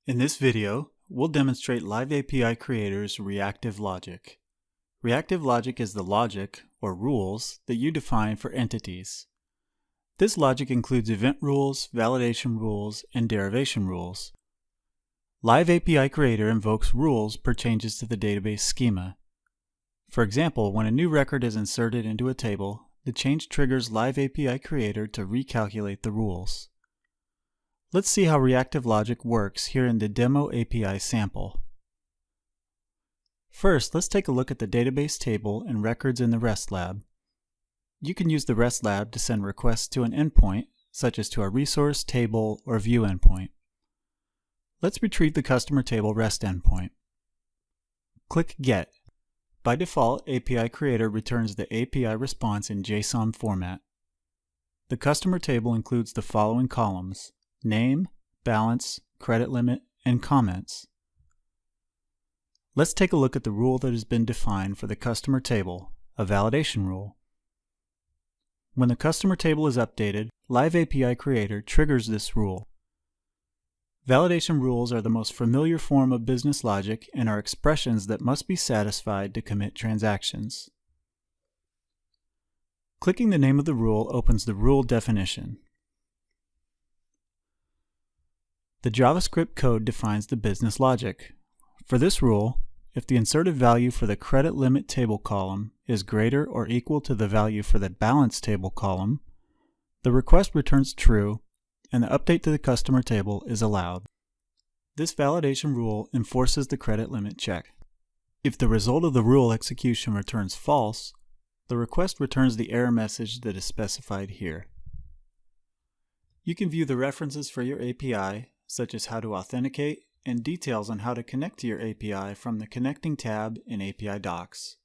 In this video, we'll demonstrate Live API Creator's Reactive Logic. Reactive Logic is the logic, or rules, that you define for entities. This logic includes event rules, validation rules, and derivation rules. Live API Creator invokes rules per changes to the database schema. For example, when a new record is inserted into a table, the change triggers Live API Creator to recalculate the rules. Let's see how Reactive Logic works here in the Demo API sample. First, let's take a look at the database table and records in the REST lab. You can use the REST lab to send requests to an endpoint, such as to a resource, table, or view endpoint. Let's retrieve the customer table REST endpoint. Click Get. By default, API Creator returns the API response in JSON format. The customer table includes the following columns: name, balance, credit limit, and comments. Let's take a look at the rule that has been defined for the customer table, a validation rule. When the customer table is updated, Live API Creator triggers this rule. Validation rules are the most familiar form of business logic and are expressions that must be satisfied to commit transactions. Clicking the name of the rule opens the rule definition. The JavaScript code defines the business logic. For this rule, if the inserted value for the credit limit table column is greater or equal to the value for the balance table column, the request returns true and the update to the customer table is allowed. This validation rule enforces the credit limit check. If the result of the rule execution returns false, the request returns the error message that is specified here. You can view the references for your API, such as how to authenticate, and details on how to connect to your API from the Connecting tab in API Docs.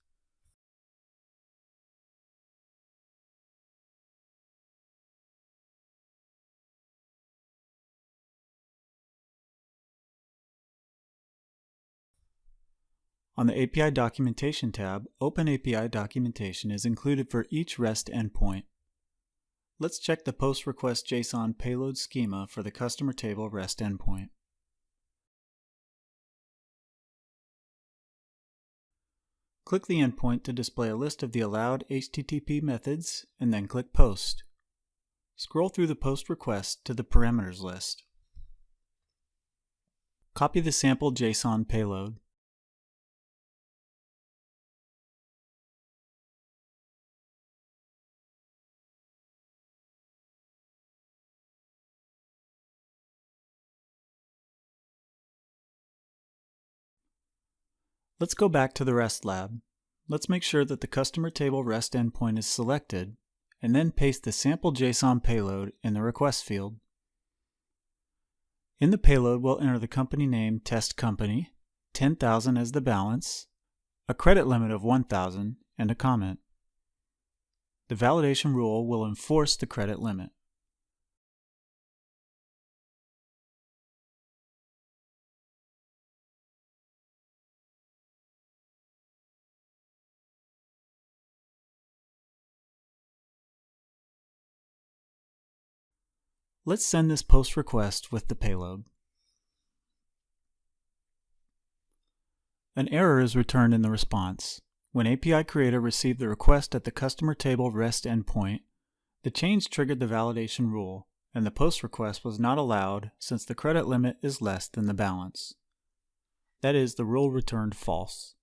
On the API Documentation tab, Open API documentation is included for each REST endpoint. Let's check the post request JSON payload schema for the customer table REST endpoint. Click the endpoint to display a list of the allowed HTTP methods and then click Post. Scroll through the post request to the parameters list. Copy the sample JSON payload. Let's go back to the REST lab. Let's make sure that the customer table REST endpoint is selected, and then paste the sample JSON payload in the request field. In the payload, we'll enter the company name Test Company, 10,000 as the balance, a credit limit of 1,000, and a comment. The validation rule will enforce the credit limit. Let's send this post request with the payload. An error is returned in the response. When API Creator received the request at the customer table REST endpoint, the change triggered the validation rule, and the post request was not allowed since the credit limit is less than the balance. That is, the rule returned false.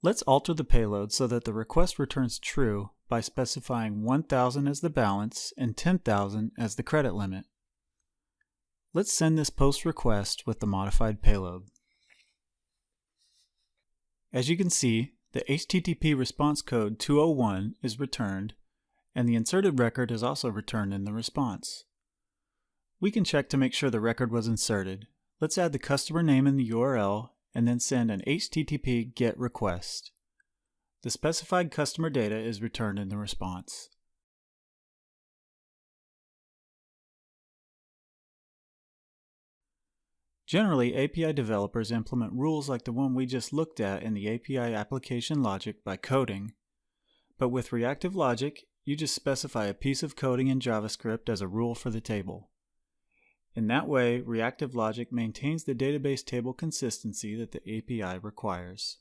Let's alter the payload so that the request returns true by specifying 1,000 as the balance and 10,000 as the credit limit. Let's send this post request with the modified payload. As you can see, the HTTP response code 201 is returned, and the inserted record is also returned in the response. We can check to make sure the record was inserted. Let's add the customer name in the URL and then send an HTTP GET request. The specified customer data is returned in the response. Generally, API developers implement rules like the one we just looked at in the API application logic by coding. But with Reactive Logic, you just specify a piece of coding in JavaScript as a rule for the table. In that way, Reactive Logic maintains the database table consistency that the API requires.